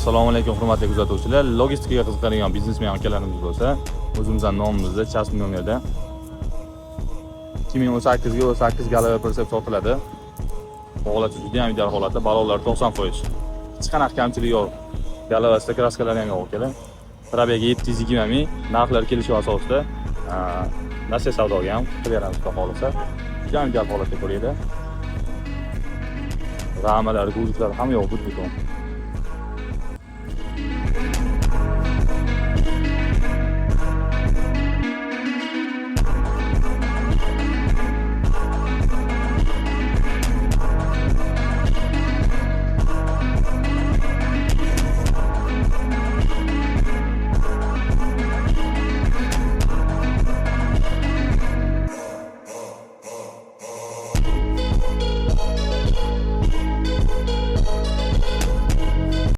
Assalomu alaykum hurmatli kuzatuvchilar. Logistikaga qiziqadigan biznesmen akalarimiz bo'lsa, o'zimizning nomimizda chasm nomerda 2018 ga 8 galava persep sotiladi. Holatda juda ham ideal holatda, balonlar 90%. Hech qanaqa kamchilik yo'q. Galavasida kraskalar ham yo'q kelar. Probega 720 ming, narxlar kelishuv asosida nasiya savdoga ham qilib xudo xolisa. Juda ham ideal holatda ko'radi. Ramalar, guzlar ham yo'q, butkul.